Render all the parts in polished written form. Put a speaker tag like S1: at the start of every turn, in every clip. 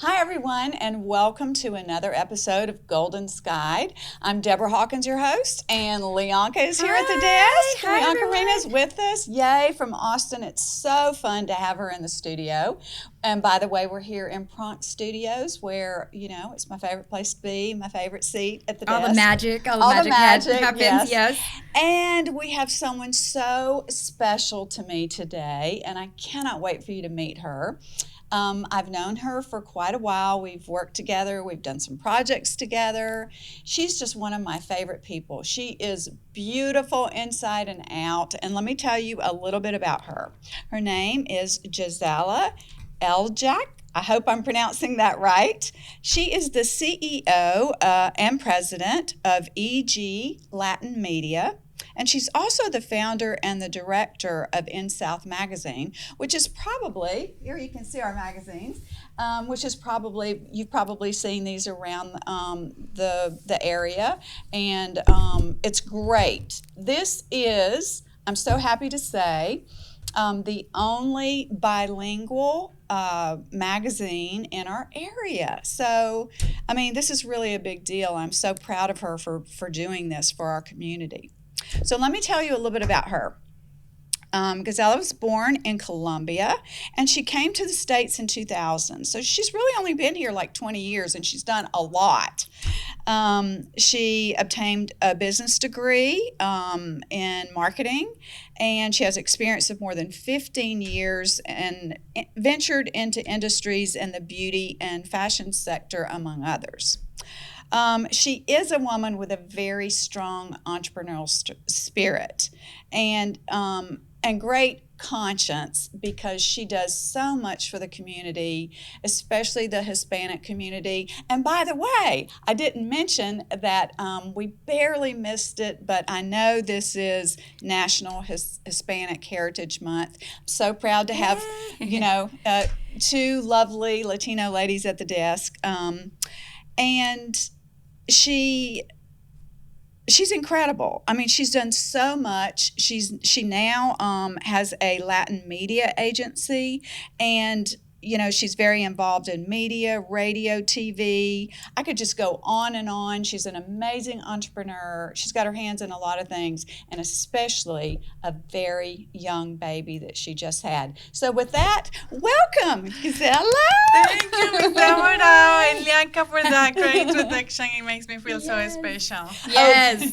S1: Hi, everyone, and welcome to another episode of Golden's Guide. I'm Deborah Hawkins, your host, and Leonka is here at the desk.
S2: Hi,
S1: Leonka
S2: everyone.
S1: Rena's with us. Yay, from Austin. It's so fun to have her in the studio. And by the way, we're here in Prunk Studios where, it's my favorite place to be, my favorite seat at the
S2: All
S1: desk.
S2: the magic happens, yes.
S1: And we have someone so special to me today, and I cannot wait for you to meet her. I've known her for quite a while. We've worked together. We've done some projects together. She's just one of my favorite people. She is beautiful inside and out. And let me tell you a little bit about her. Her name is Ghisela Eljach. I hope I'm pronouncing that right. She is the CEO and president of EG Latin Media. And she's also the founder and the director of In South Magazine, which is probably, here you can see our magazines, which is probably, you've probably seen these around the area, and it's great. This is, I'm so happy to say, the only bilingual magazine in our area. So, I mean, this is really a big deal. I'm so proud of her for doing this for our community. So let me tell you a little bit about her. Ghisela was born in Colombia, and she came to the States in 2000. So she's really only been here like 20 years, and she's done a lot. She obtained a business degree in marketing, and she has experience of more than 15 years and ventured into industries in the beauty and fashion sector, among others. She is a woman with a very strong entrepreneurial spirit and great conscience, because she does so much for the community, especially the Hispanic community. And by the way, I didn't mention that we barely missed it, but I know this is National Hispanic Heritage Month. I'm so proud to have, two lovely Latino ladies at the desk. And she's incredible. I mean, she's done so much. She now has a Latin media agency, and she's very involved in media, radio, TV. I could just go on and on. She's an amazing entrepreneur. She's got her hands in a lot of things, and especially a very young baby that she just had. So with that, welcome, Ghisela.
S3: Thank you, Miss Deborah and Lianka, for that great introduction. It makes me feel so special.
S2: Yes.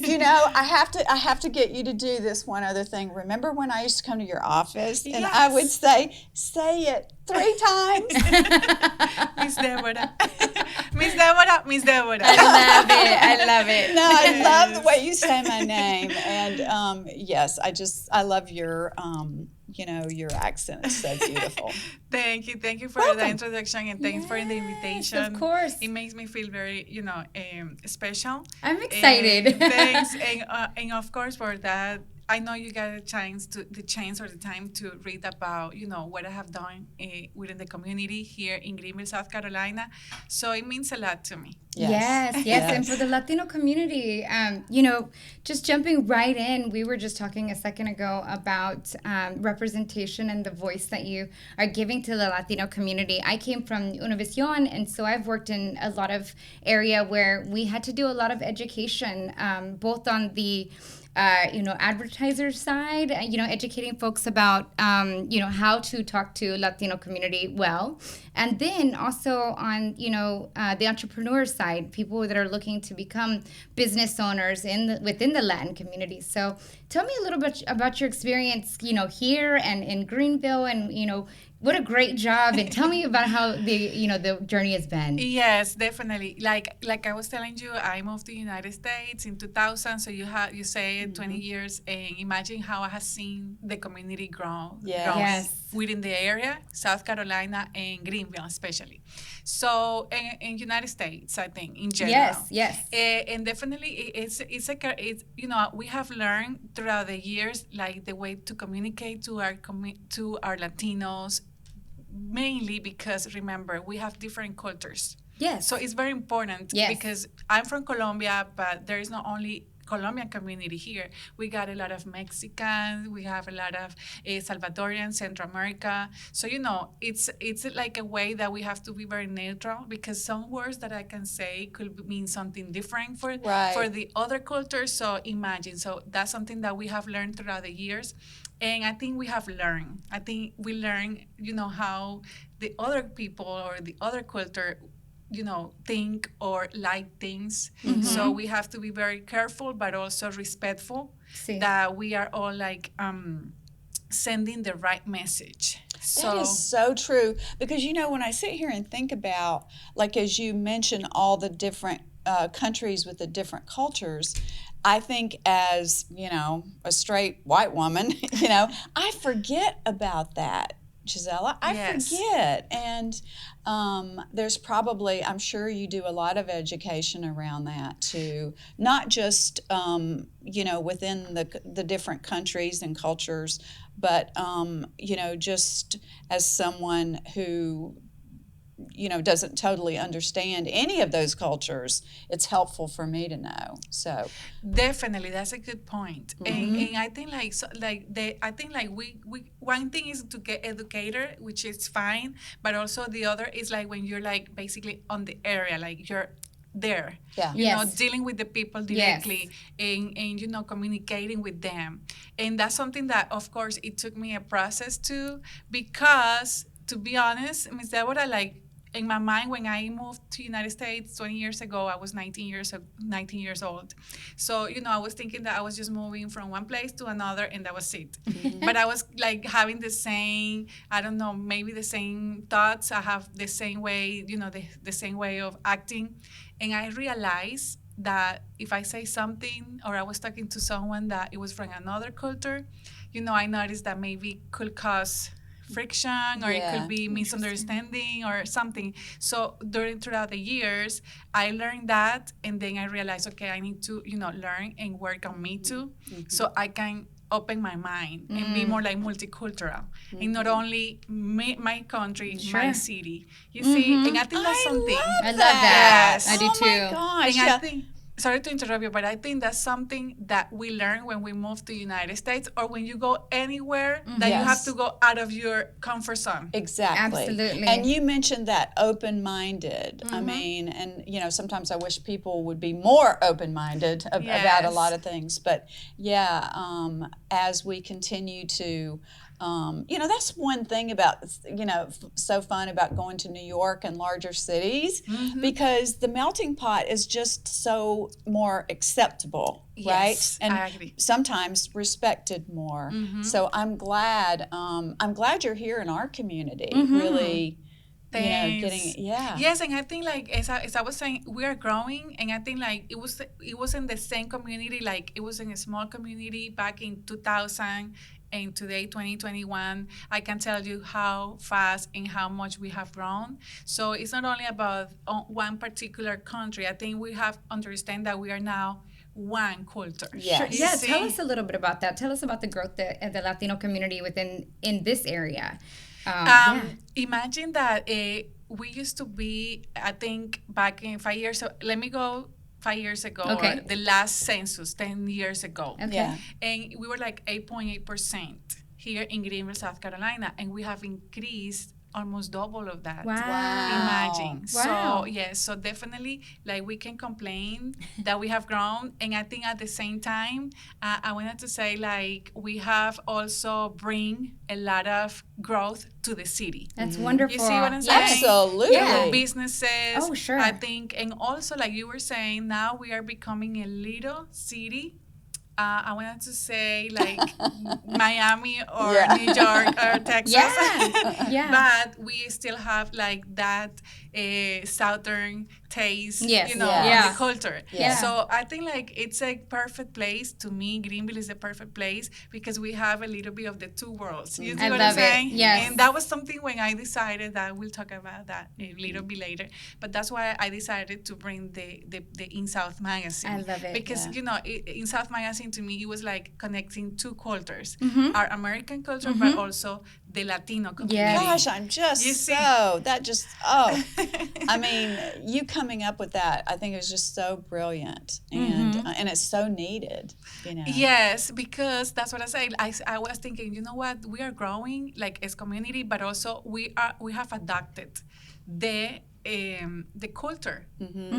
S1: I have to get you to do this one other thing. Remember when I used to come to your office and I would say it 3 times?
S3: Miss Deborah. Miss Deborah. Miss Deborah.
S2: I love it.
S1: No, I love the way you say my name. And yes, I love your your accent is so beautiful.
S3: Thank you for the introduction, and thanks for the invitation.
S2: Of course.
S3: It makes me feel very, special.
S2: I'm excited.
S3: Thanks, and of course for that. I know you got the time to read about, what I have done within the community here in Greenville, South Carolina. So it means a lot to me.
S2: Yes. And for the Latino community, just jumping right in, we were just talking a second ago about representation and the voice that you are giving to the Latino community. I came from Univision, and so I've worked in a lot of area where we had to do a lot of education, both on the advertiser side, educating folks about, how to talk to Latino community well. And then also on, the entrepreneur side, people that are looking to become business owners within the Latin community. So tell me a little bit about your experience, here and in Greenville, and, what a great job, and tell me about how the journey has been.
S3: Yes, definitely. Like I was telling you, I moved to the United States in 2000. So you say 20 years, and imagine how I have seen the community grow within the area, South Carolina and Greenville especially. So in United States, I think in general.
S2: Yes.
S3: And definitely, it's we have learned throughout the years, like the way to communicate to our Latinos. Mainly because, remember, we have different cultures.
S2: Yes.
S3: So it's very important because I'm from Colombia, but there is not only Colombian community here. We got a lot of Mexicans, we have a lot of Salvadorians, Central America. So, it's like a way that we have to be very neutral, because some words that I can say could mean something different for the other culture. So imagine. So that's something that we have learned throughout the years. And I think we have learned. I think we learn, how the other people or the other culture think or like things. So we have to be very careful, but also respectful that we are all like sending the right message.
S1: That is so true, because when I sit here and think about, like, as you mentioned, all the different countries with the different cultures, I think as a straight white woman, I forget about that, Ghisela. I forget. And there's probably, I'm sure you do a lot of education around that too, not just, within the different countries and cultures, but, just as someone who, doesn't totally understand any of those cultures, it's helpful for me to know. So
S3: definitely, that's a good point. And I think we one thing is to get educated, which is fine, but also the other is like when you're like basically on the area, like you're there, dealing with the people directly, and communicating with them. And that's something that, of course, it took me a process too, because to be honest, Ms. Deborah, like, in my mind, when I moved to United States 20 years ago, I was 19 years old. So, I was thinking that I was just moving from one place to another, and that was it. But I was like having the same, I don't know, maybe the same thoughts. I have the same way, the same way of acting. And I realized that if I say something, or I was talking to someone that it was from another culture, I noticed that maybe could cause friction, or it could be misunderstanding or something. So throughout the years, I learned that, and then I realized, okay, I need to learn and work on me too, so I can open my mind and be more like multicultural, and not only my country, my city. You see, and I think that's something.
S2: I love that.
S3: Yes.
S2: I do too.
S1: My gosh.
S3: And I think, sorry to interrupt you, but I think that's something that we learn when we move to the United States, or when you go anywhere, that you have to go out of your comfort zone.
S1: Exactly.
S2: Absolutely.
S1: And you mentioned that open-minded. I mean, and sometimes I wish people would be more open-minded about a lot of things. But as we continue to that's one thing about, so fun about going to New York and larger cities, because the melting pot is just so more acceptable, right? And
S3: I agree.
S1: sometimes respected more. So I'm glad you're here in our community, really.
S3: Thanks.
S1: Getting
S3: Yes, and I think like as I was saying, we are growing, and I think like it was in the same community, like it was in a small community back in 2000. And today, 2021, I can tell you how fast and how much we have grown. So it's not only about one particular country. I think we have understand that we are now one culture.
S2: Sure. Yeah, tell us a little bit about that. Tell us about the growth of the Latino community in this area.
S3: Imagine that we used to be, I think, back in 5 years. So let me go 5 years ago, or the last census 10 years ago. And we were like 8.8% here in Greenville, South Carolina, and we have increased almost double of that.
S2: Wow.
S3: Imagine.
S2: Wow.
S3: So definitely, like, we can complain that we have grown, and I think at the same time, I wanted to say, like, we have also bring a lot of growth to the city.
S2: That's wonderful.
S3: You see what I'm saying?
S1: Absolutely.
S2: Yeah.
S3: Businesses.
S2: Oh, sure.
S3: I think, and also, like you were saying, now we are becoming a little city. I wanted to say like Miami or New York or Texas. But we still have like that southern taste, the culture. So I think like it's a perfect place. To me, Greenville is a perfect place because we have a little bit of the two worlds. You see what I'm saying?
S2: Yes.
S3: And that was something when I decided that we'll talk about that a little bit later. But that's why I decided to bring the In South magazine.
S2: I love it.
S3: Because, In South magazine, amazing to me. It was like connecting two cultures,
S2: Mm-hmm.
S3: our American culture, but also the Latino community.
S2: Yes.
S1: Gosh, I'm just I mean, you coming up with that, I think it was just so brilliant, and it's so needed, you know.
S3: Yes, because that's what I say. I was thinking, you know what, we are growing like as community, but also we have adopted the culture.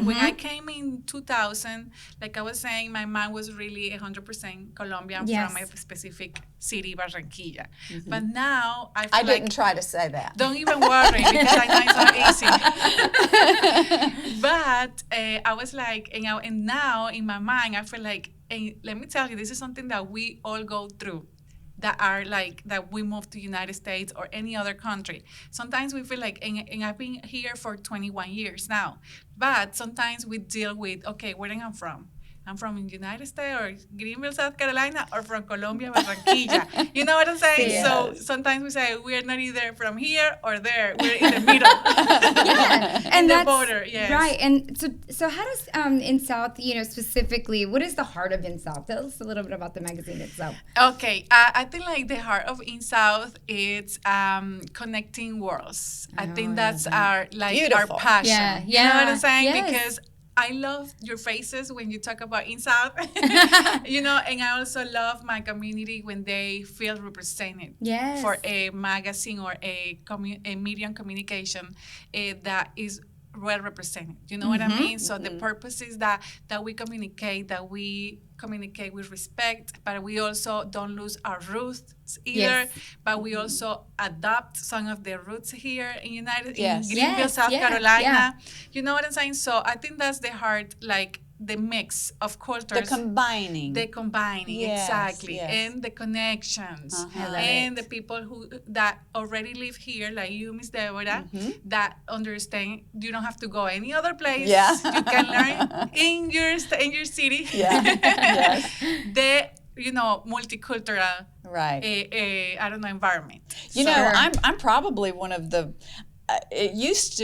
S3: When I came in 2000, like I was saying, my mom was really 100% Colombian from a specific city, Barranquilla. But now I
S1: didn't try to say that.
S3: Don't even worry, because I know it's not easy. But I was like, and now in my mind, I feel like, and let me tell you, this is something that we all go through. That are like that we move to United States or any other country. Sometimes we feel like, and I've been here for 21 years now, but sometimes we deal with, okay, where am I from? I'm from the United States or Greenville, South Carolina, or from Colombia, Barranquilla. You know what I'm saying?
S1: Yes.
S3: So sometimes we say we're not either from here or there. We're in the middle.
S2: And
S3: the
S2: that's
S3: border. Yes.
S2: Right. And so how does In South, specifically, what is the heart of In South? Tell us a little bit about the magazine itself.
S3: Okay, I think like the heart of In South, it's connecting worlds. I think that's our
S1: Beautiful.
S3: our passion.
S2: Yeah,
S3: You know what I'm
S2: yeah,
S3: saying?
S2: yes.
S3: Because I love your faces when you talk about In South, and I also love my community when they feel represented
S2: Yes.
S3: for a magazine or a medium communication that is well represented. You know what I mean? So the purpose is that we communicate with respect, but we also don't lose our roots either.
S2: Yes.
S3: But we also adopt some of the roots here in
S1: Yes.
S3: Greenville,
S2: Yes,
S3: South
S2: yeah,
S3: Carolina.
S2: yeah.
S3: You know what I'm saying? So I think that's the heart, like the mix of cultures.
S1: The combining. Yes,
S3: Exactly,
S1: yes.
S3: and the connections,
S1: I love
S3: and the people that already live here, like you, Miss Deborah, that understand you don't have to go any other place.
S1: Yeah.
S3: You can learn in your city.
S1: Yeah. Yes.
S3: The multicultural,
S1: Right.
S3: I don't know, environment.
S1: You know, I'm probably one of the. It used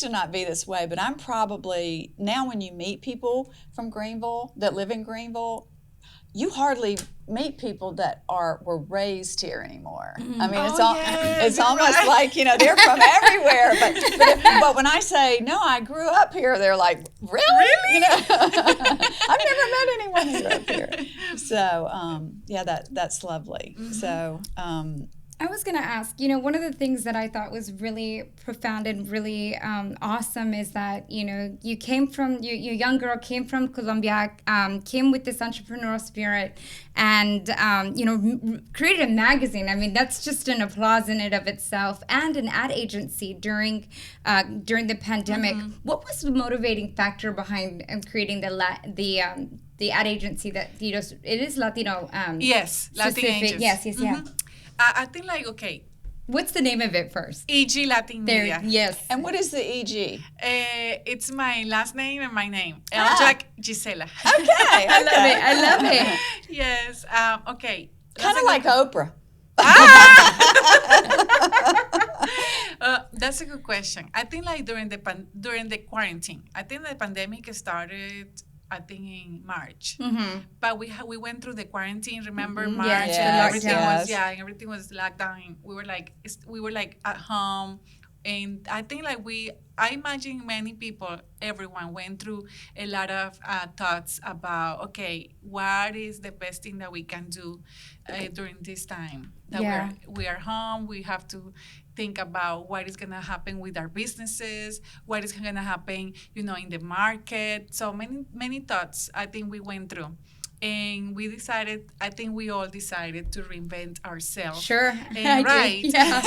S1: to not be this way, but I'm probably now when you meet people from Greenville that live in Greenville, you hardly meet people that were raised here anymore. I mean, it's almost like they're from everywhere. But when I say no, I grew up here, they're like, really? I've never met anyone who grew up here. So that's lovely. So.
S2: I was going to ask, one of the things that I thought was really profound and really awesome is that, you came from, your young girl came from Colombia, came with this entrepreneurial spirit and, created a magazine. I mean, that's just an applause in and of itself, and an ad agency during the pandemic. What was the motivating factor behind creating the ad agency that, it is Latino?
S3: Yes, Latin Angels.
S2: Yes, yeah.
S3: I think okay.
S2: What's the name of it first?
S3: EG Latin Media.
S2: Yes.
S1: And what is the EG?
S3: It's my last name and my name. Eljach Ghisela.
S1: Okay.
S2: I love it.
S3: Yes. Okay.
S1: Kind of like Oprah.
S3: That's a good question. I think during the quarantine, I think the pandemic started, I think, in March, but we went through the quarantine. Remember March, and everything was locked down. We were like at home, and I think I imagine many people, everyone went through a lot of thoughts about, okay, what is the best thing that we can do during this time that we are home. We have to think about what is going to happen with our businesses, what is going to happen, in the market. So many thoughts I think we went through. And I think we all decided to reinvent ourselves.
S2: Sure.
S3: And right.
S2: Yeah.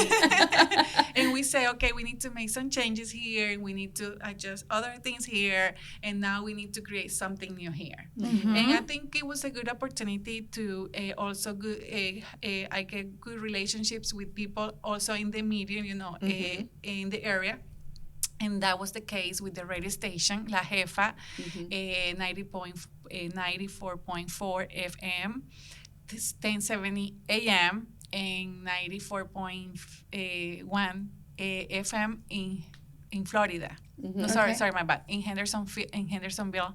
S3: And we say, okay, we need to make some changes here. We need to adjust other things here. And now we need to create something new here. And I think it was a good opportunity to also I get good relationships with people also in the media, in the area. And that was the case with the radio station, La Jefa, 94.4 FM, 1070 AM, and 94.1 FM in Florida. No, sorry, my bad. In Hendersonville,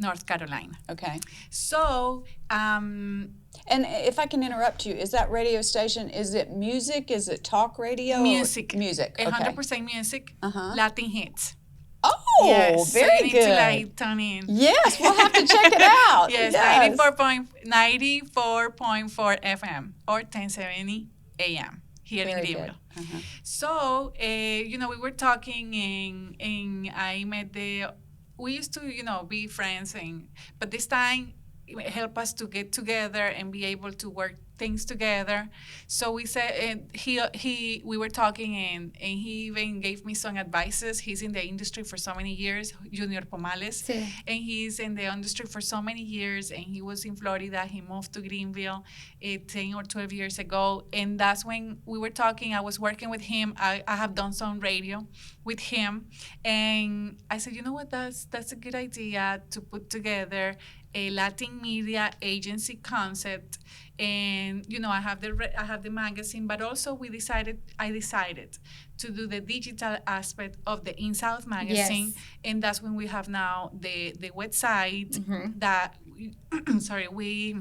S3: North Carolina.
S1: Okay.
S3: So,
S1: and if I can interrupt you, is that radio station, is it music? Is it talk radio?
S3: Music.
S1: Music. Okay.
S3: 100% music. Latin hits.
S1: Oh,
S3: yes,
S1: very
S3: so you need
S1: good.
S3: to like tune in.
S1: Yes, we'll have to check it out.
S3: Yes, 94.4 FM or 1070 AM here
S1: very
S3: in Greenville. So, we were talking and I met we used to, be friends, but this time it helped us to get together and be able to work things together. So we said, and we were talking and he even gave me some advices. He's in the industry for so many years, Junior Pomales,
S2: sí.
S3: And he's in the industry for so many years, and he was in Florida. He moved to Greenville 10 or 12 years ago, and that's when we were talking. I was working with him. I have done some radio with him, and I said, you know what, that's a good idea to put together a Latin media agency concept. And I have the magazine, but also I decided to do the digital aspect of the In South magazine,
S2: yes.
S3: And that's when we have now the website that we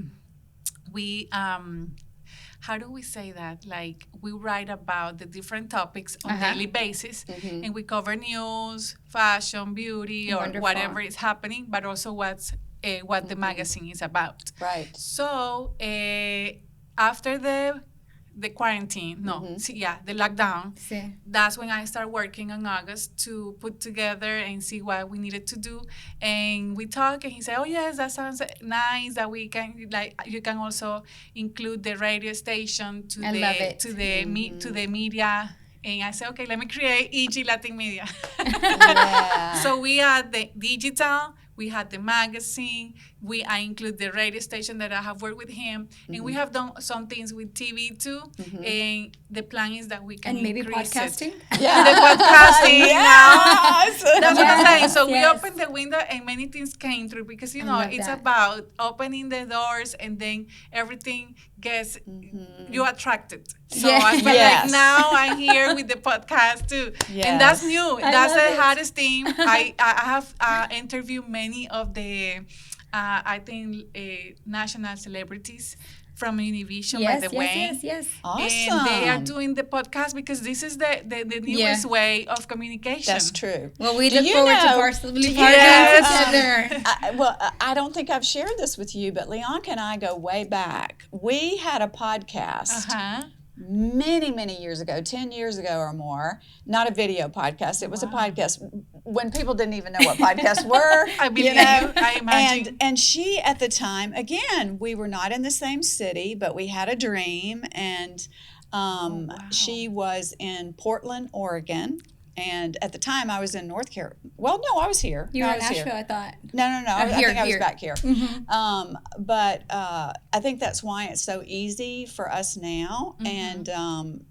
S3: how do we say that? Like, we write about the different topics on daily basis, and we cover news, fashion, beauty, or whatever is happening, but also what the magazine is about.
S1: Right.
S3: So after the quarantine, the lockdown,
S2: sí.
S3: That's when I started working in August to put together and see what we needed to do. And we talked, and he said, oh yes, that sounds nice, that we can, you can also include the radio station to the media. And I said, okay, let me create EG Latin Media.
S1: Yeah.
S3: So we had the digital, we had the magazine, I include the radio station that I have worked with him, and we have done some things with TV too, and the plan is that we can
S2: and maybe
S3: increase
S2: podcasting?
S3: It. Yeah. The podcasting now. That's what I'm saying. So we
S2: yes.
S3: opened the window and many things came through because, it's about opening the doors and then everything gets, you attracted. So I feel like now I'm here with the podcast too. Yes. And that's new. That's the hardest thing. I have interviewed many of the, national celebrities from Univision, by the way.
S2: Yes.
S1: Awesome.
S3: And they are doing the podcast because this is the newest way of communication.
S1: That's true.
S2: Well, we look forward to possibly partnering together.
S1: I don't think I've shared this with you, but Leonka and I go way back. We had a podcast many, many years ago, 10 years ago or more. Not a video podcast. It was a podcast when people didn't even know what podcasts were.
S3: I believe I imagine.
S1: And she, at the time, again, we were not in the same city, but we had a dream. And she was in Portland, Oregon. And at the time, I was in North Carolina. Well, no, I was here.
S2: You were in Nashville, I thought.
S1: No. I think I was back here. But I think that's why it's so easy for us now. And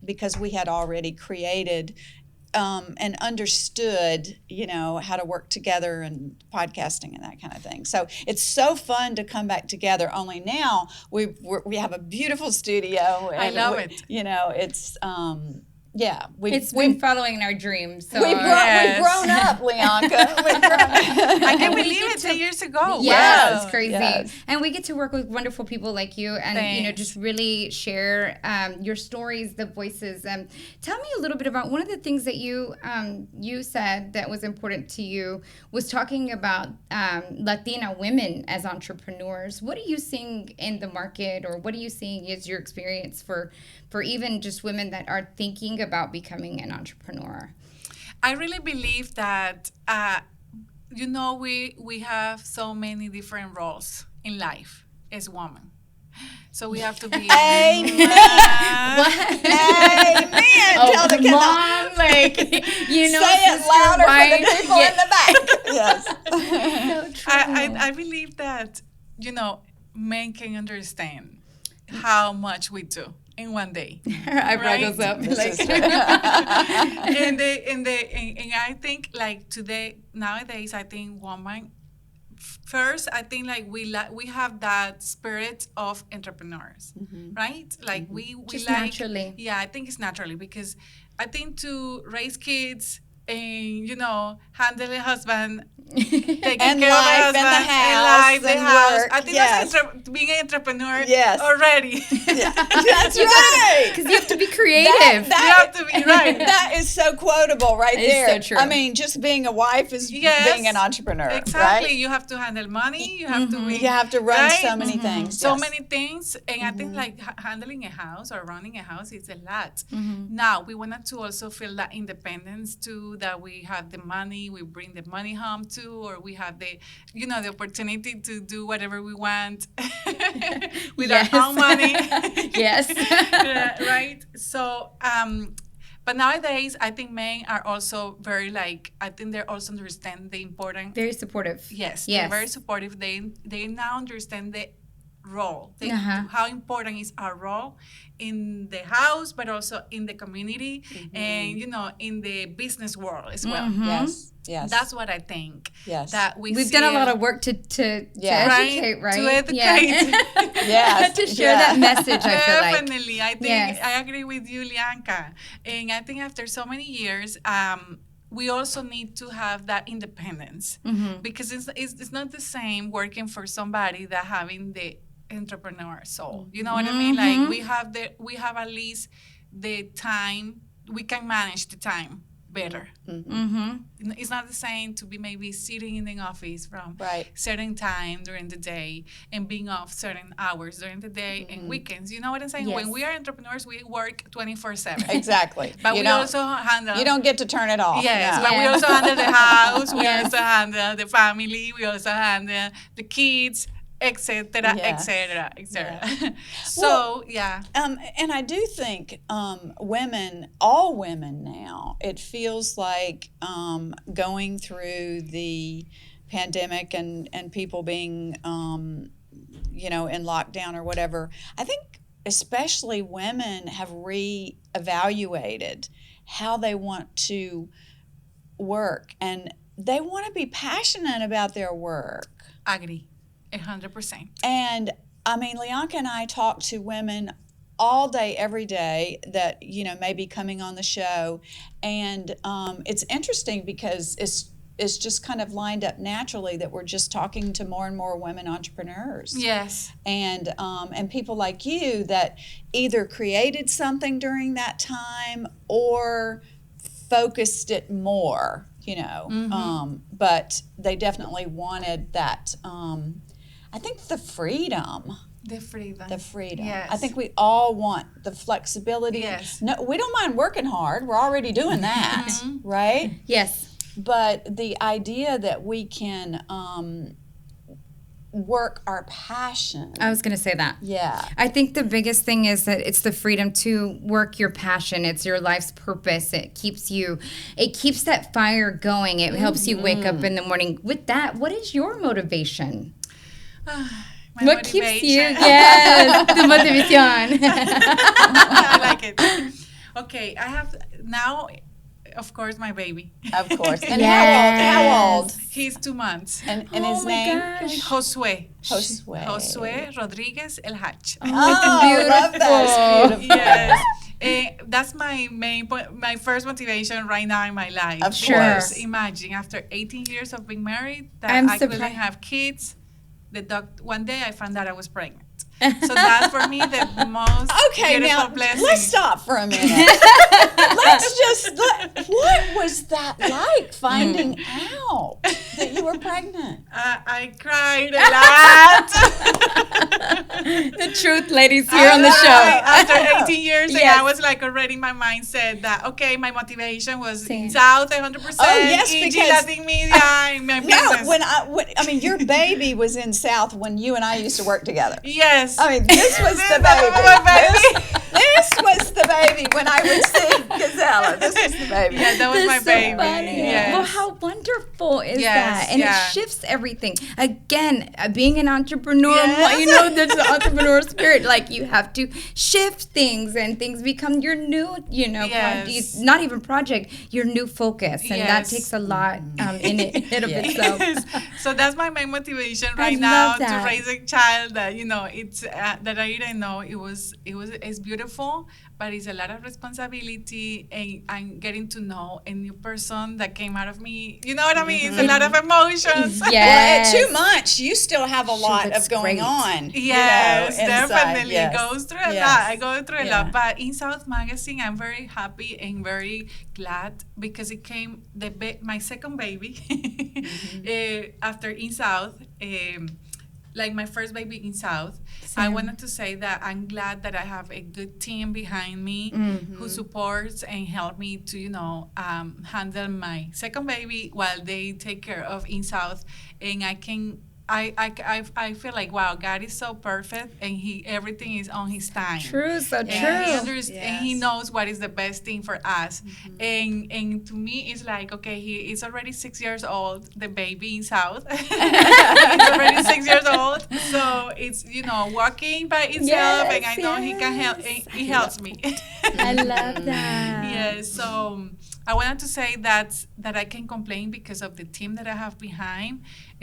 S1: because we had already created and understood, how to work together and podcasting and that kind of thing. So it's so fun to come back together. Only now we have a beautiful studio. And
S3: I love it.
S1: It's...
S2: it's been following our dreams. So.
S1: We've grown up, Leonka.
S3: I can't believe it 10 years ago.
S2: Yes, wow. It's crazy.
S1: Yes.
S2: And we get to work with wonderful people like you and, just really share your stories, the voices. Tell me a little bit about one of the things that you said that was important to you was talking about Latina women as entrepreneurs. What are you seeing in the market, or what are you seeing as your experience for even just women that are thinking about becoming an entrepreneur?
S3: I really believe that, we have so many different roles in life as women. So we have to be...
S1: Amen. Amen.
S2: Tell the mom,
S1: say it louder for the people in the back. Yes.
S2: So true.
S3: I believe that, men can understand how much we do in one day.
S2: I brought us up.
S3: And I think nowadays, I think women, first, I think we have that spirit of entrepreneurs, right? Like we
S2: just
S3: like,
S2: naturally.
S3: Yeah, I think it's naturally because I think to raise kids and handle a husband, taking
S1: and
S3: care of a
S1: life
S3: husband,
S1: and the house,
S3: and life, the
S1: and
S3: house.
S1: work.
S3: I think
S1: Yes.
S3: that's being an entrepreneur
S1: Yes.
S3: already.
S1: That's right.
S2: Because you have to be creative.
S3: You have to be right.
S1: That is so quotable right
S2: It is
S1: there.
S2: so true.
S1: I mean, just being a wife is
S3: Yes.
S1: being an entrepreneur.
S3: Exactly.
S1: Right?
S3: You have to handle money. You have to be.
S1: You have to run
S3: right?
S1: so many things.
S3: So
S1: yes.
S3: many things, and I think like handling a house or running a house is a lot.
S2: Mm-hmm.
S3: Now we wanted to also feel that independence too, that we have the money, we bring the money home too, or we have the the opportunity to do whatever we want with
S2: Yes.
S3: our own money.
S2: Yes.
S3: Right. So but nowadays I think men are also very I think they also understand the important.
S2: Very supportive.
S3: Yes,
S2: Yes.
S3: they're very supportive. They now understand the role, how important is our role in the house, but also in the community, and in the business world as well.
S1: Yes. Yes.
S3: That's what I think.
S1: Yes.
S3: That
S2: We've done a lot of work to educate, right?
S3: To educate.
S1: Yes.
S2: To share that message, I feel like.
S3: Definitely. I think
S2: Yes.
S3: I agree with you, Lianka. And I think after so many years, we also need to have that independence, because it's not the same working for somebody that having the entrepreneur soul. You know what I mean? Like we have at least the time, we can manage the time better. It's not the same to be maybe sitting in the office from certain time during the day and being off certain hours during the day and weekends. You know what I'm saying?
S2: Yes.
S3: When we are entrepreneurs, we work 24/7.
S1: Exactly.
S3: But we also handle.
S1: You don't get to turn it off.
S3: Yes,
S1: No.
S3: but we also handle the house. We
S2: Yes.
S3: also handle the family. We also handle the kids, etc.,
S1: Yes.
S3: etc., etc.
S1: Yeah.
S3: So
S1: And I do think women, all women now, it feels like going through the pandemic and people being, in lockdown or whatever, I think especially women have reevaluated how they want to work, and they want to be passionate about their work.
S3: agree. 100%.
S1: And I mean, Lianka and I talk to women all day, every day that, may be coming on the show. And it's interesting because it's just kind of lined up naturally that we're just talking to more and more women entrepreneurs.
S3: Yes.
S1: And people like you that either created something during that time or focused it more, but they definitely wanted that, I think the freedom.
S3: The freedom.
S1: Yes.
S3: I
S1: I think we all want the flexibility.
S3: Yes.
S1: No, we don't mind working hard. We're already doing that, right?
S2: Yes.
S1: But the idea that we can work our passion.
S2: I was going to say that.
S1: Yeah.
S2: I think the biggest thing is that it's the freedom to work your passion. It's your life's purpose. It keeps that fire going. It helps you wake up in the morning. With that, what is your motivation? What keeps you? Yes, the motivación.
S3: I like it. Okay, I have now, of course, my baby.
S1: Of course. And
S2: Yes.
S1: how old?
S3: He's 2 months.
S1: And his name?
S2: Gosh.
S3: Josue.
S1: Josue.
S3: Rodriguez Eljach.
S1: Oh,
S2: Beautiful.
S1: love that. It's beautiful.
S3: Yes. That's my first motivation right now in my life.
S1: Of
S3: Because
S1: course.
S3: imagine after 18 years of being married that
S2: I'm
S3: I couldn't
S2: surprised.
S3: have kids. One day I found out I was pregnant. So that's for me the most
S1: Okay,
S3: beautiful
S1: now
S3: blessing.
S1: let's stop for a minute. What was that like finding out that you were pregnant?
S3: I cried a lot.
S2: The truth, ladies, here on the show.
S3: After 18 years, and
S2: Yes.
S3: I was like already in my mindset that, okay, my motivation was
S2: Same.
S3: in South 100%,
S1: Oh, yes,
S3: EG
S1: because-
S3: Latin Media, in my business.
S1: No, your baby was in South when you and I used to work together.
S3: Yes.
S1: I mean, this was the
S3: This
S1: baby.
S3: was my baby.
S1: This was the baby when I would see Ghisela. This was the baby.
S3: Yeah, that was
S2: That's
S3: my
S2: so
S3: baby.
S2: funny.
S3: Yes.
S2: Well, how wonderful is
S3: Yes,
S2: that? And
S3: yeah.
S2: it shifts everything. Again, being an entrepreneur,
S3: Yes.
S2: there's the entrepreneur spirit. Like, you have to shift things and things become your new,
S3: Yes.
S2: not even project, your new focus. And that
S3: Yes.
S2: takes a lot in it of itself.
S3: Yes. So that's my main motivation right
S2: love
S3: now
S2: that.
S3: to raise a child that it's that I didn't know it's beautiful beautiful, but it's a lot of responsibility, and I'm getting to know a new person that came out of me. You know what I mean? It's a lot of emotions.
S2: Yes.
S1: Well, at 2 months, you still have a lot of going
S2: great.
S1: on.
S3: Yes,
S1: inside.
S3: definitely.
S1: Yes.
S3: Goes through a
S1: Yes.
S3: lot. I go through a
S1: Yeah.
S3: lot. But in South Magazine, I'm very happy and very glad because it came my second baby after In South. Like my first baby in South.
S2: Same.
S3: I wanted to say that I'm glad that I have a good team behind me who supports and help me to, handle my second baby while they take care of In South. And I feel like, wow, God is so perfect, and everything is on His time.
S2: True, so true.
S3: And He knows what is the best thing for us. And to me, it's like, okay, he is already 6 years old, the baby in South. He's already 6 years old, so it's walking by itself, and I know He can help. He helps me.
S2: I love that.
S3: Yes, so I wanted to say that I can complain because of the team that I have behind,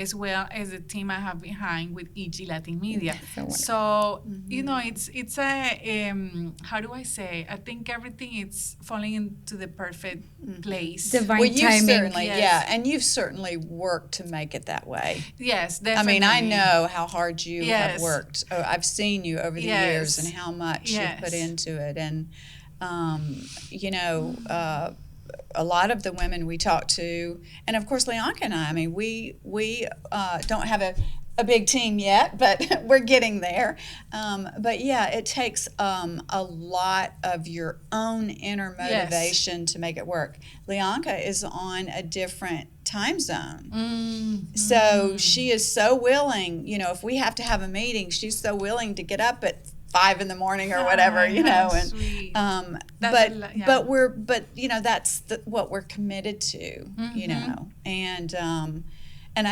S3: as well as the team I have behind with EG Latin Media. So it's a how do I say? I think everything is falling into the perfect place.
S2: Divine
S1: Well, you
S2: timing.
S1: certainly,
S3: Yes.
S1: and you've certainly worked to make it that way.
S3: Yes,
S1: I
S3: definitely.
S1: mean, I know how hard you have
S3: Yes.
S1: worked. Oh, I've seen you over the
S3: Yes.
S1: years and how much you've put into it. And, a lot of the women we talk to, and of course, Leonka and I mean, we don't have a big team yet, but we're getting there. But yeah, it takes a lot of your own inner motivation to make it work. Leonka is on a different time zone. So she is so willing, if we have to have a meeting, she's so willing to get up at 5 a.m. or whatever, and that's what we're committed to, and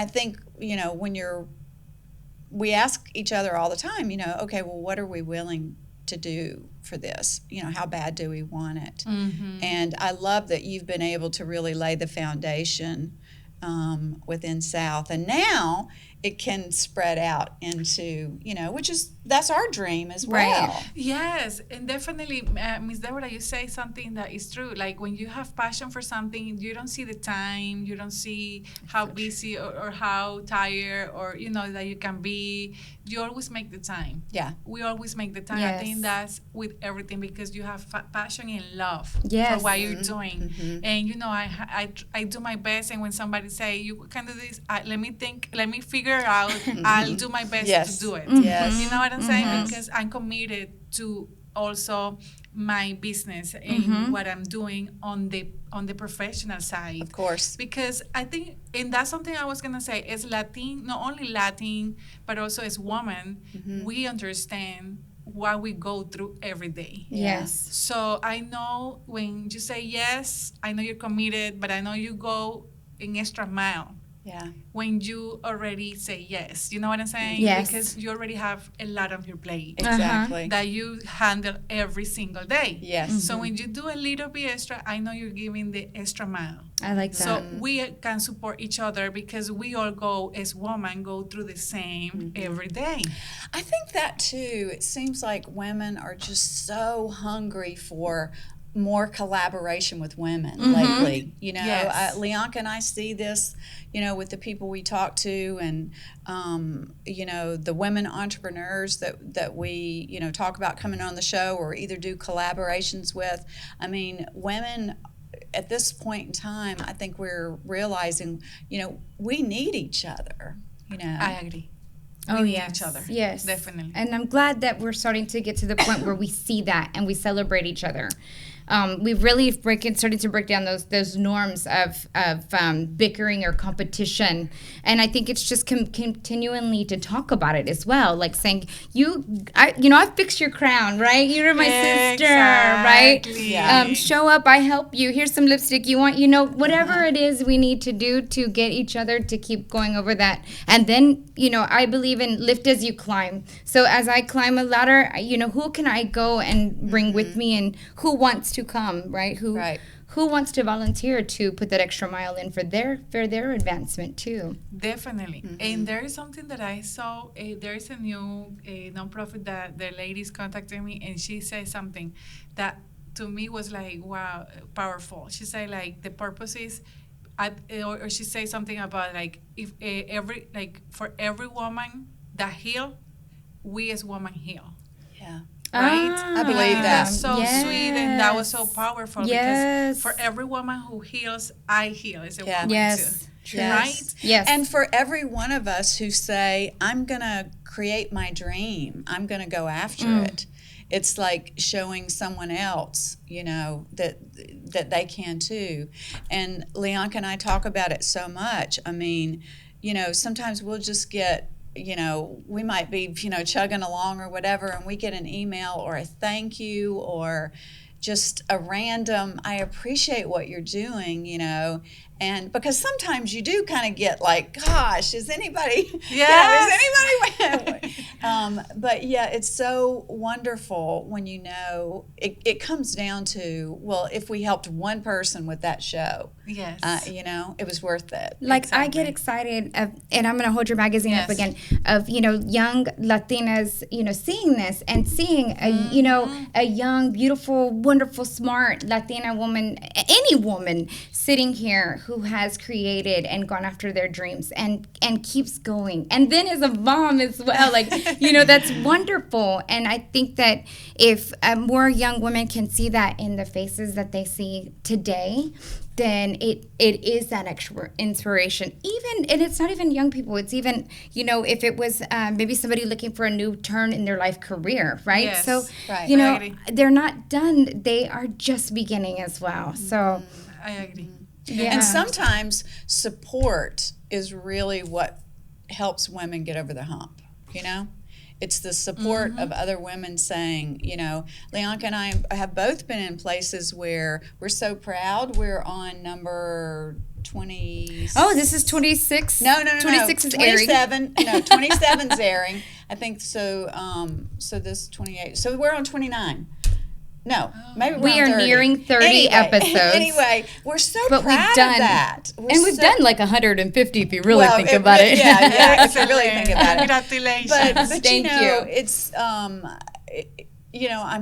S1: I think when we ask each other all the time, okay, well, what are we willing to do for this? How bad do we want it? And I love that you've been able to really lay the foundation within South, and now it can spread out into, that's our dream as well.
S2: Right.
S3: Yes, and definitely, Ms. Deborah, you say something that is true. Like when you have passion for something, you don't see the time, you don't see how busy or how tired or, that you can be. You always make the time.
S1: Yeah.
S3: We always make the time.
S2: Yes.
S3: I think that's with everything because you have passion and love
S2: Yes.
S3: for what you're doing. And, I do my best. And when somebody say, you can do this, let me figure out, I'll do my best to do it.
S1: Yes.
S3: You know what I'm saying? Because I'm committed to also my business and what I'm doing on the professional side.
S1: Of course.
S3: Because I think, and that's something I was gonna say, as Latin, not only Latin, but also as women, we understand what we go through every day.
S2: Yes.
S3: So I know when you say yes, I know you're committed, but I know you go an extra mile.
S1: Yeah.
S3: When you already say yes. You know what I'm saying?
S2: Yes.
S3: Because you already have a lot on your plate
S1: Exactly.
S3: that you handle every single day.
S1: Yes.
S3: So when you do a little bit extra, I know you're giving the extra mile.
S2: I like that.
S3: So we can support each other because we all as women, go through the same every day.
S1: I think that too. It seems like women are just so hungry for more collaboration with women lately.
S3: Yes.
S1: Leonka and I see this, with the people we talk to, and the women entrepreneurs that we talk about coming on the show or either do collaborations with. I mean, women at this point in time, I think we're realizing, we need each other.
S3: I agree.
S2: Oh,
S3: We need
S2: yes.
S3: each other.
S2: Yes.
S3: Definitely.
S2: And I'm glad that we're starting to get to the point where we see that and we celebrate each other. We've really started to break down those norms of bickering or competition, and I think it's just continually to talk about it as well, like saying I fixed your crown, right? You're my sister, right?
S3: Yeah.
S2: Show up, I help you. Here's some lipstick. You want, whatever it is we need to do to get each other to keep going over that, and then I believe in lift as you climb. So as I climb a ladder, who can I go and bring with me, and who wants to come, right? who wants to volunteer to put that extra mile in for their advancement too?
S3: Definitely. And there is something that I saw. There is a new nonprofit that the ladies contacted me, and she said something that to me was like, wow, powerful. She said like the purpose is, or she said something about like if for every woman that heal, we as women heal.
S1: Yeah.
S3: Right?
S1: I believe that.
S3: That's so sweet, and that was so powerful because for every woman who heals, I heal as a woman too.
S2: True.
S3: Right?
S2: Yes.
S1: And for every one of us who say, I'm going to create my dream, I'm going to go after it. It's like showing someone else, that they can too. And Leonka and I talk about it so much. I mean, sometimes we'll just get, we might be, chugging along or whatever, and we get an email or a thank you or just a random, I appreciate what you're doing, and because sometimes you do kind of get like, gosh, is anybody, but yeah, it's so wonderful when it comes down to, well, if we helped one person with that show,
S3: yes,
S1: it was worth it.
S2: Like I get excited, and I'm going to hold your magazine up again, of, young Latinas, seeing this and seeing, a young, beautiful, wonderful, smart Latina woman, any woman sitting here who has created and gone after their dreams and keeps going. And then as a mom as well, like, that's wonderful. And I think that if more young women can see that in the faces that they see today, then it is that extra inspiration. And it's not even young people. It's even, if it was maybe somebody looking for a new turn in their life career, right?
S3: Yes.
S2: So,
S3: Right.
S2: they're not done. They are just beginning as well. So
S3: I agree.
S2: Yeah.
S1: And sometimes support is really what helps women get over the hump, It's the support of other women saying, Leonka and I have both been in places where we're so proud. We're on number 20.
S2: Oh, this is 26?
S1: No.
S2: 26 is airing.
S1: 27. No, 27's airing. I think so. So this 28. So we're on 29. No, maybe
S2: we are
S1: 30.
S2: nearing 30 episodes.
S1: Anyway, we're so proud of that.
S2: We've done like 150 if you really think about it.
S1: Yeah, if you really think about it.
S3: Congratulations.
S1: But
S2: Thank you.
S1: It's I'm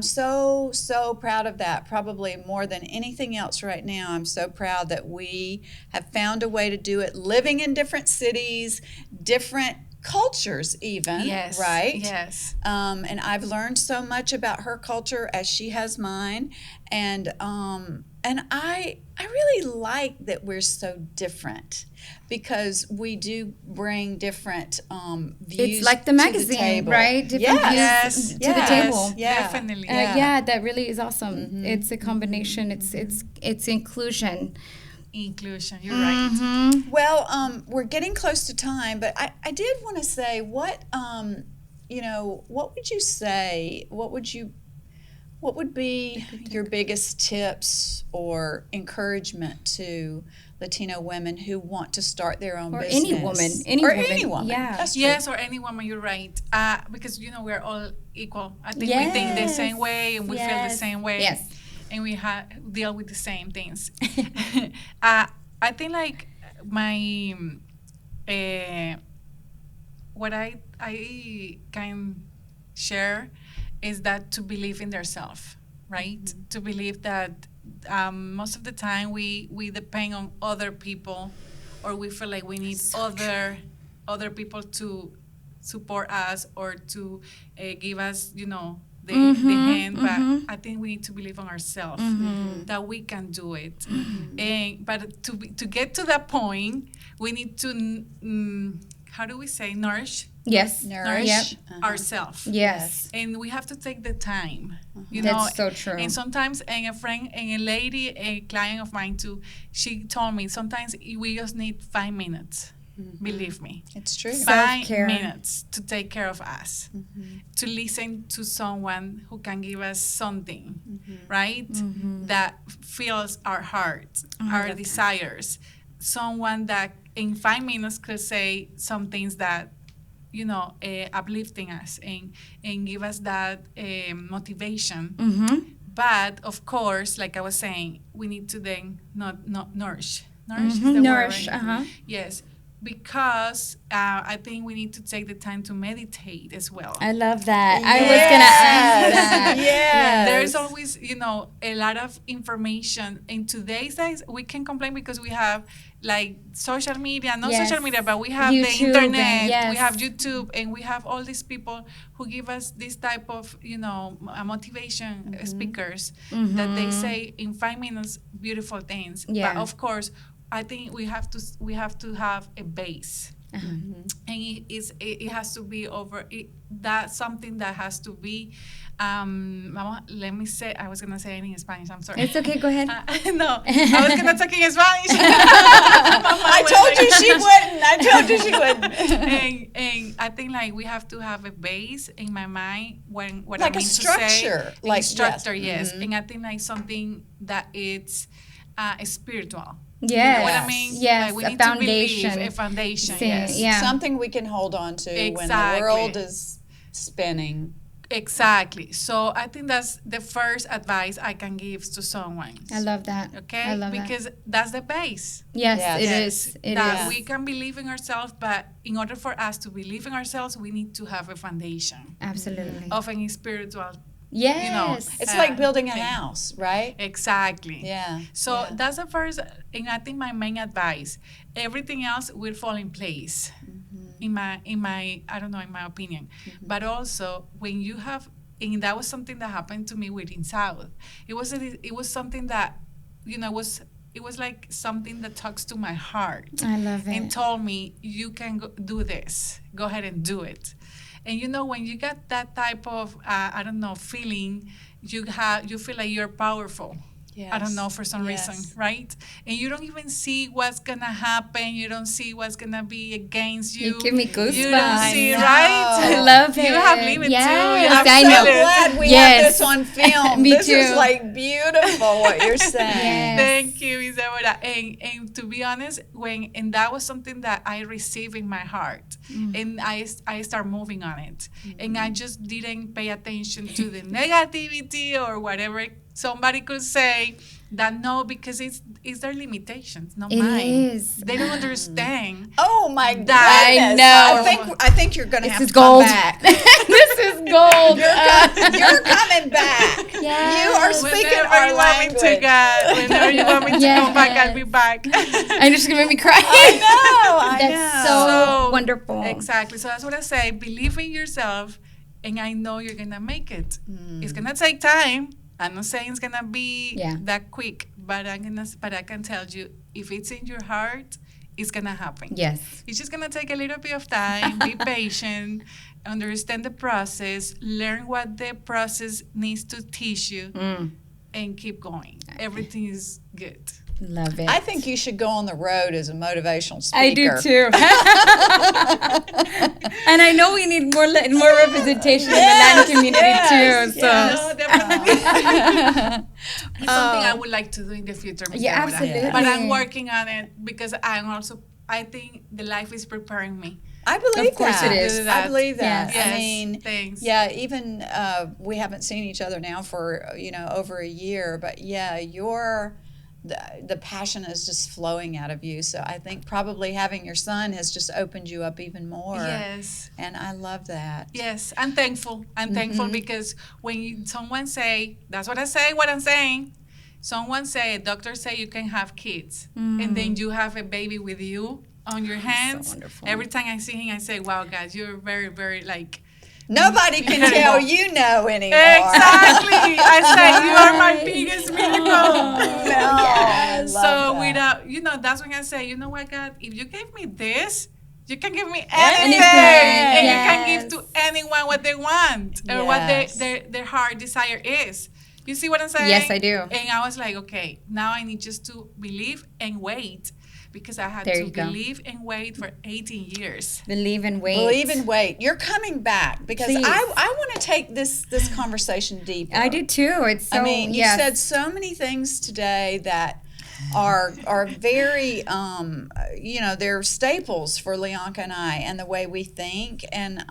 S1: so proud of that. Probably more than anything else right now. I'm so proud that we have found a way to do it, living in different cities, different cultures even, right?
S3: Yes.
S1: And I've learned so much about her culture as she has mine, and I really like that we're so different because we do bring different views.
S2: It's like the magazine,
S1: to the table.
S2: Right? Different views to the table.
S1: Yeah,
S3: definitely.
S2: That really is awesome. It's a combination. It's inclusion.
S3: Inclusion, you're right.
S1: Well, we're getting close to time, but I did want to say, what would you say? What would be your biggest tips or encouragement to Latino women who want to start their own business? Any woman.
S2: Yeah.
S1: That's true.
S3: Yes, or any woman, you're right. Because, we're all equal. I think we think the same way and we feel the same way.
S2: Yes.
S3: And we deal with the same things. I think like my what I can share is that to believe in themselves, right? To believe that most of the time we depend on other people, or we feel like we need other people to support us or to give us, the hand, but I think we need to believe in ourselves that we can do it. But to get to that point, we need to how do we say nourish?
S2: Yes,
S1: nourish
S3: ourselves.
S2: Yes,
S3: and we have to take the time.
S2: That's so true.
S3: And sometimes, and a lady, a client of mine too, she told me sometimes we just need 5 minutes. Believe me,
S1: it's true.
S3: 5 minutes to take care of us, to listen to someone who can give us something, right? That fills our heart, our desires. Someone that in 5 minutes could say some things that, uplifting us and give us that motivation. But of course, like I was saying, we need to then not nourish. Nourish
S2: Mm-hmm.
S3: is the
S2: Nourish.
S3: word, right? Yes, because I think we need to take the time to meditate as well.
S2: I love that.
S1: Yes.
S2: I was gonna ask that.
S1: Yes.
S3: There's always, a lot of information. In today's days, we can complain because we have like social media, not
S2: Yes.
S3: social media, but we have
S2: YouTube
S3: the internet,
S2: and yes.
S3: we have YouTube, and we have all these people who give us this type of, motivation speakers that they say in 5 minutes beautiful things.
S2: Yeah.
S3: But of course, I think we have to have a base. And it has to be that's something that has to be let me say, I was gonna say it in Spanish, I'm sorry.
S2: It's okay, go ahead.
S3: No, I was gonna talk in Spanish.
S1: I told you she wouldn't.
S3: and I think like we have to have a base in my mind when what
S1: like
S3: I mean
S1: a structure,
S3: to say,
S1: like
S3: structure,
S1: yes.
S3: yes. And I think like something that it's spiritual.
S2: Yes.
S3: You know what I mean?
S2: Yes,
S3: Like we
S2: a
S3: need
S2: foundation.
S3: to believe, a foundation.
S2: Sí,
S3: Yes.
S2: yeah.
S1: Something we can hold on to when the
S3: Exactly.
S1: world is spinning.
S3: Exactly. So I think that's the first advice I can give to someone.
S2: I love that.
S3: Okay?
S2: I love
S3: because that's the base.
S2: Yes,
S1: Yes.
S2: it
S3: Yes,
S2: is. It
S3: that
S2: is.
S3: we can believe in ourselves, but in order for us to believe in ourselves, we need to have a foundation
S2: Absolutely.
S3: of a spiritual.
S2: Yes.
S1: It's like building a
S3: thing.
S1: house, right?
S3: Exactly.
S1: Yeah.
S3: So
S1: yeah.
S3: that's the first, and I think my main advice. Everything else will fall in place. In my I don't know, in my opinion. But also when you have, and that was something that happened to me within South. It was something that, it was like something that talks to my heart.
S2: I love it.
S3: And told me, you can do this. Go ahead and do it. And when you get that type of feeling, you feel like you're powerful.
S1: Yes.
S3: I don't know, for some
S1: Yes.
S3: reason, right? And you don't even see what's gonna happen. You don't see what's gonna be against you.
S2: You give me goosebumps.
S3: You don't see,
S1: I know.
S3: right?
S2: I love it.
S3: You have limit
S2: yes,
S3: too.
S1: I'm
S2: I
S1: so
S2: know.
S1: glad we
S2: Yes.
S1: have this on film.
S2: Me
S1: This
S2: too.
S1: is like beautiful what you're saying.
S2: Yes.
S3: Thank you, Isabella. And to be honest, and that was something that I received in my heart, and I start moving on it, and I just didn't pay attention to the negativity or whatever somebody could say. That no, because it's their limitations, not
S2: It
S3: mine.
S2: is.
S3: They don't understand.
S1: Oh my goodness!
S3: I
S2: know.
S1: I think you're going to
S2: This
S1: have
S2: is
S1: to
S2: gold.
S1: come back.
S2: This is gold.
S1: You're coming back.
S2: Yes.
S1: You are speaking
S3: Whenever
S1: our
S3: you want me to,
S1: language.
S3: God, whenever you want me to come back, I'll be back.
S2: And it's gonna make me cry.
S1: I
S2: That's
S1: know.
S2: so wonderful.
S3: Exactly. So that's what I say. Believe in yourself, and I know you're gonna make it. It's gonna take time. I'm not saying it's gonna be that quick, but I can tell you, if it's in your heart, it's gonna happen.
S2: Yes.
S3: It's just gonna take a little bit of time. Be patient. Understand the process. Learn what the process needs to teach you, and keep going. Everything is good.
S2: Love it.
S1: I think you should go on the road as a motivational speaker.
S2: I do too. And I know we need more representation in the Latin community too. So
S3: No, definitely. It's something I would like to do in the future. Ms.
S2: Yeah,
S3: Deborah.
S2: absolutely.
S3: But I'm working on it because I think the life is preparing me.
S1: I believe
S2: Of course
S1: that.
S2: it is.
S1: I believe that.
S3: Yes.
S1: I mean,
S3: Thanks.
S1: yeah, even we haven't seen each other now for over a year, but yeah, the passion is just flowing out of you. So I think probably having your son has just opened you up even more.
S3: Yes.
S1: And I love that.
S3: Yes, I'm thankful. I'm thankful because when someone say, that's what I say, what I'm saying. Someone say, doctors say you can have kids, and then you have a baby with you on your hands.
S2: So wonderful.
S3: Every time I see him, I say, wow, guys, you're very, very
S1: Nobody can tell you no anymore.
S3: Exactly. I say you are my biggest miracle.
S1: I love
S3: So
S1: that.
S3: without, that's when I say, you know what, God, if you gave me this, you can give me
S1: Anything.
S3: anything, and
S2: Yes.
S3: you can give to anyone what they want or what
S1: Yes.
S3: their heart desire is. You see what I'm saying?
S2: Yes, I do.
S3: And I was like, okay, now I need just to believe and wait, because I had
S2: There
S3: to
S2: you go.
S3: believe and wait for 18 years.
S2: believe and wait.
S1: Believe and wait. You're coming back because
S2: Please.
S1: I want to take this conversation deeper.
S2: I do too. It's so.
S1: I mean, you
S2: yes.
S1: said so many things today that are very they're staples for Leonka and I and the way we think and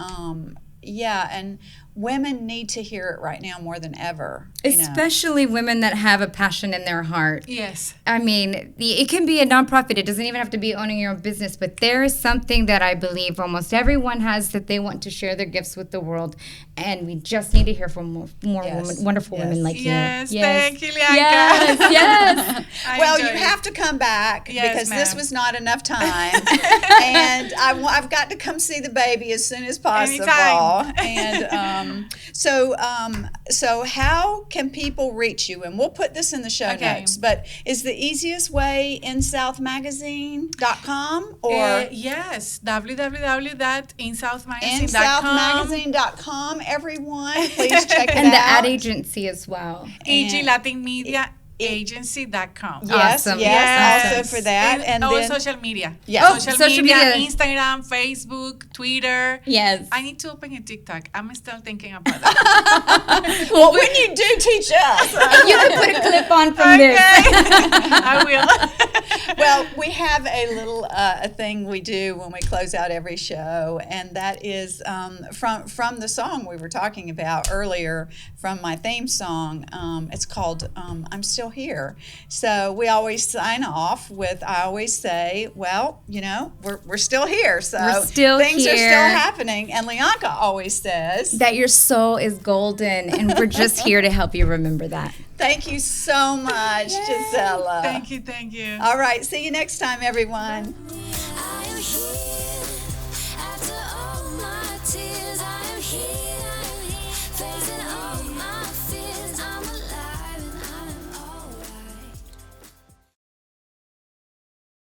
S1: women need to hear it right now more than ever.
S2: Especially women that have a passion in their heart.
S3: Yes.
S2: I mean, it can be a nonprofit. It doesn't even have to be owning your own business, but there is something that I believe almost everyone has that they want to share their gifts with the world, and we just need to hear from more women, wonderful women like you.
S3: Yes, thank you, Lianka.
S2: Yes.
S1: Well, you have to come back because this was not enough time, and I've got to come see the baby as soon as possible.
S3: Anytime.
S1: And so how can people reach you? And we'll put this in the show notes, but is the easiest way InSouthMagazine.com or
S3: yes, www.InSouthMagazine.com.
S1: InSouthMagazine.com, everyone. Please check it out.
S2: And the ad agency as well.
S3: EG Latin Media Agency.com.
S1: Yes,
S2: awesome.
S1: Yes, also for that.
S3: And then social media.
S1: Yeah.
S3: Social media, Instagram, Facebook, Twitter.
S2: Yes.
S3: I need to open a TikTok. I'm still thinking about that.
S1: Well, when you do, teach us.
S2: You can put a clip on from this.
S3: I will.
S1: Well, we have a little a thing we do when we close out every show, and that is from the song we were talking about earlier, from my theme song. It's called I'm Still Here. So we always sign off with, I always say, well, we're still here. So
S2: we're still
S1: things
S2: here.
S1: are still happening. And Lianka always says
S2: that your soul is golden, and we're just here to help you remember that.
S1: Thank you so much, Ghisela.
S3: Thank you.
S1: All right, see you next time, everyone.
S4: I am here after all my tears. I am here, facing